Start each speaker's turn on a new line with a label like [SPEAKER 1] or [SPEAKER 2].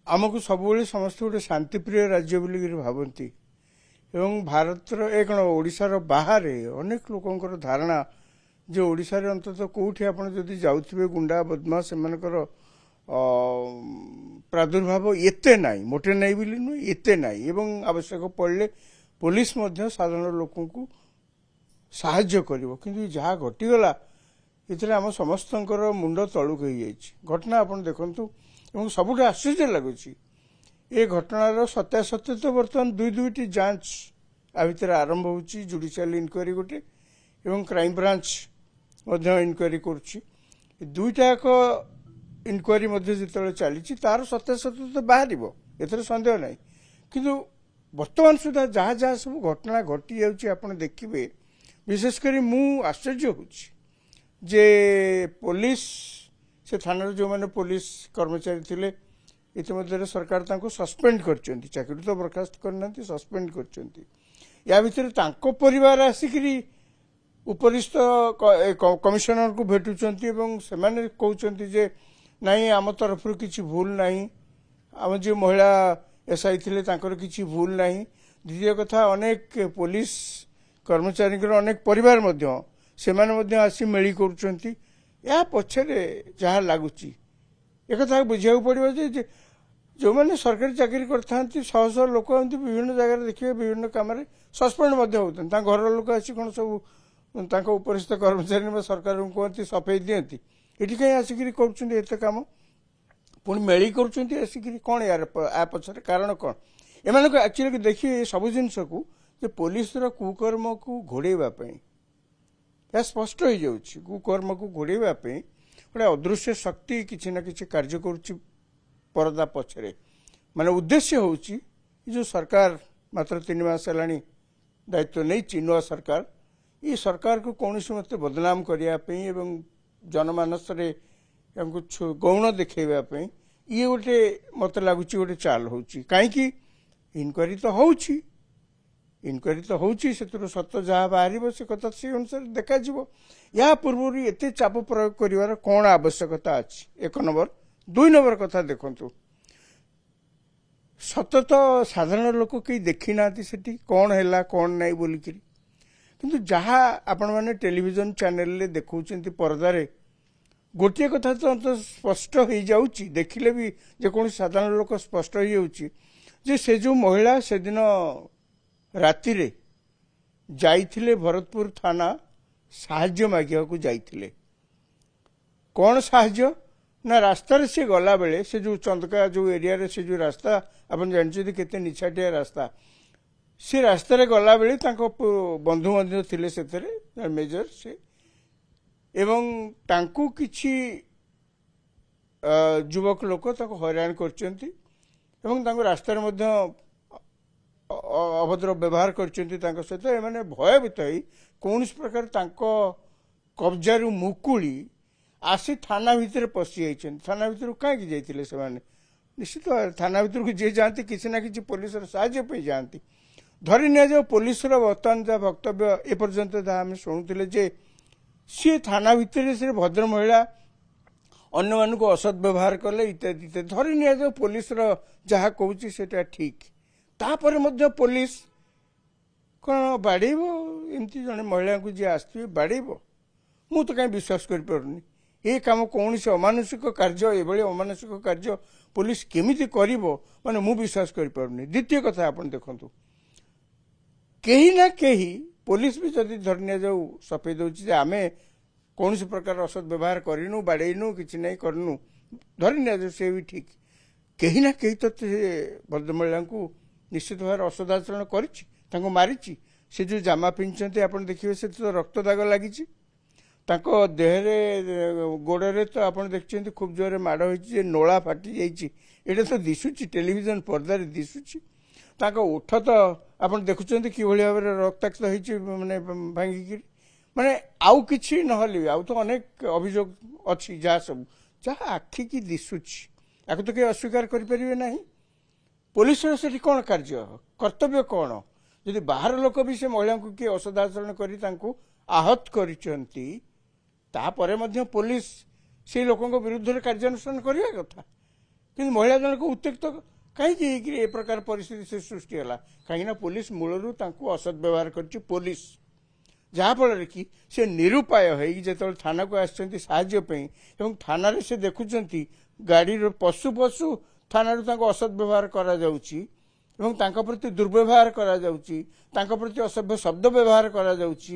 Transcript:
[SPEAKER 1] आमको सब समस्त गोटे शांतिप्रिय राज्य बोलिक भावती एवं भारतर ए कौन ओडिशार बाहर अनेक लोकंर धारणा जे ओडिशा रे अंतत कोठी आपण जदि जाउथिबे गुंडा बदमाश सेमानकर प्रादुर्भाव एते नाई मोटे नाई बोली नुह एते नाई एवं आवश्यक पड़ले पुलिस मध्य साधारण लोक को साहाय्य करिवो किंतु जहाँ घटीगला एथिरे आम समस्तंकर मुंड तलुक हो जाइछि घटना आपण देखंतु एवं सबुठ आश्चर्य लगुच ए घटनार सत्यासत्य तो बर्तमान दुईटी जांच आ भितर आरंभ होची जुडिशियल इनक्वारी गोटे एवं क्राइम ब्रांच मध्य इनक्वारी करुच्ची दुईटा इनक्वारी जो चली तार सत्यासत्य तो बाहर एथर सन्देह ना किंतु वर्तमान सुधा जहाँ जहाँ सब घटना घटी जाऊँ देखिए विशेषकर मु आश्चर्य होची जे पुलिस से थाना जो मैंने पुलिस कर्मचारी थिले इतिमध्य सरकार तांको सस्पेंड करचंती चाकरी तो बर्खास्त करना सस्पेंड करचंती या भितर तांको परिवार आसिकरी उपरिस्थ कमिशनर को भेटुचंती एवं सेमाने कहउचंती जे नहीं आम तरफ किसी भूल नहीं आम जो महिला एसआई थिले तांकर किसी भूल नहीं द्वितीय कथा अनेक पुलिस कर्मचारी अनेक परिवार मध्य सेमाने मध्य आसी मेली करुचंती या पछरे जहाँ लगुच एक कथा बुझा पड़ो जे जो मैंने सरकारी चाकरी करते शह शह लोक एमती विभिन्न जगह देखिए विभिन्न कम सस्पेंड होते घर लोक आसी कौन सब उपरिस्थ कर्मचारी सरकार कहते सफेई दिखती ये कहीं आसिक कर कम पुणी मेली कर कौन यार पछरे कारण कौन एम एक्चुअली देखिए सब जिनस को पुलिस कुकर्म को घोड़ाई या स्पष्ट हो जाऊँ कुकर्म को घोड़ाई गोटे अदृश्य शक्ति किसी ना कि कार्य करदा पछरे माने उद्देश्य हूँ जो सरकार मात्र 3 मास है दायित्व नहीं नुआ सरकार ये सरकार को कौन मत बदनाम करने एवं जनमानस गौण देखा ये गोटे मत लगुच गोटे चाल हो कहीं इनक्वारी तो होची इनक्वारी तो होची सत्य जहाँ बाहर से कथा से अनुसार देखा या पूर्व एत चाप प्रयोग कर कौन आवश्यकता अच्छी 1 नंबर 2 नंबर कथा देखु सत तो साधारण लोक कहीं देखी ना कौन है कौन ना बोलिक किंतु जहाँ आपण मैंने टेलीविजन चैनल देखुं पर्दारे गोटे कथा तो स्पष्ट हो जाऊँगी देखिले भी जेको साधारण लोक स्पष्ट हो जाऊँगी से जो महिला से दिन राति रे जाइथिले भरतपुर थाना साहाय्य मागिया को जाइथिले कौन साहाय्य ना रास्तार से गला बेले से जो चंदका जो एरिया रे से जो रास्ता अपन जानते केते निछाटिया रास्ता से रास्ता रे गला बेले तांको बंधु मध्य थिले सेतरे मेजर से एवं तांको किछि युवक लोक ताको हैरान करचंती एवं तांको रास्ता रे मध्य अभद्र व्यवहार करचंती तांको सहित एमाने भयभीत होई कौन प्रकार तांको कब्जारू मुकुली आसी थाना भितर पशि जाइछन थाना भितर कहीं जाइथिले सेमाने निश्चित थाना भितर को जे जानती किसी ना किसी पुलिस साहाय्य पे जानती धरी नि जाओ पुलिस बर्तमान जहाँ वक्तव्य एपर्यंत जहाँ आम शुणुले जे सी थाना भितर से भद्र महिला अन्य मान को असद व्यवहार कले इत्यादि इत्यादि धरी नि जाओ पुलिस जहाँ कहूँ सेटा ठीक तापर मध्य पुलिस कौन बाड़ेब एमती जड़े महिला को जी आसवे बाड़ेब मु तो कहीं विश्वास कर पारुनी ये काम कौन से अमानुषिक कार्य ये अमानुषिक कार्य पुलिस केमिति करिवो माने मु विश्वास कर पारुनी द्वितीय कथा आपण देखंतु कहीं ना कहीं पुलिस भी जदि धरनिया जाऊ सफेई दउछि जे आमे कौन से प्रकार असद व्यवहार करिनु बाड़ेनु किछि नहीं करनु धरनिया जाऊ से भी ठीक कहीं ना कहीं तो भद्र महिला को निश्चित भाव असदाचरण कर मारी से जो जामा पिंधते आप देखिए से तो रक्त दाग लगी देहरे गोड़े तो आप देखते खूब जोरे माड़ हो नोला फाटी जाइए तो दिशुची टेलीविजन पर्दार दिशुची ओठ तो आप देखुं कि भाव रक्ताक्त हो माने भांगिकी माने आउ कि नहले आउ तो अनेक अभियोग अच्छी जहाँ सब जहाँ आखि की दिशुची या तो कहीं अस्वीकार करें ना पुलिस से कौन कार्य कर्तव्य कौन जदि बाहर लोक भी से महिला को किए असदाचरण कर आहत कर पुलिस से लोकों विरुद्ध कार्यानुष्ठान करवा कथा କିନ୍ତୁ ମହିଳା ଜଣକ ଉତ୍ତ୍ୟକ୍ତ କାହିଁକି ହେଇକି ଏ ପ୍ରକାର ପରିସ୍ଥିତି ସେ ସୃଷ୍ଟି ହେଲା? କାହିଁକିନା ପୋଲିସ ମୂଳରୁ ତାଙ୍କୁ ଅସଦ୍ ବ୍ୟବହାର କରିଛି ପୋଲିସ, ଯାହାଫଳରେ କି ସେ ନିରୁପାୟ ହେଇକି ଯେତେବେଳେ ଥାନାକୁ ଆସିଛନ୍ତି ସାହାଯ୍ୟ ପାଇଁ ଏବଂ ଥାନାରେ ସେ ଦେଖୁଛନ୍ତି ଗାଡ଼ିର ପଶୁ ପଶୁ ଥାନାରୁ ତାଙ୍କୁ ଅସଦ୍ ବ୍ୟବହାର କରାଯାଉଛି ଏବଂ ତାଙ୍କ ପ୍ରତି ଦୁର୍ବ୍ୟବହାର କରାଯାଉଛି, ତାଙ୍କ ପ୍ରତି ଅସଭ୍ୟ ଶବ୍ଦ ବ୍ୟବହାର କରାଯାଉଛି।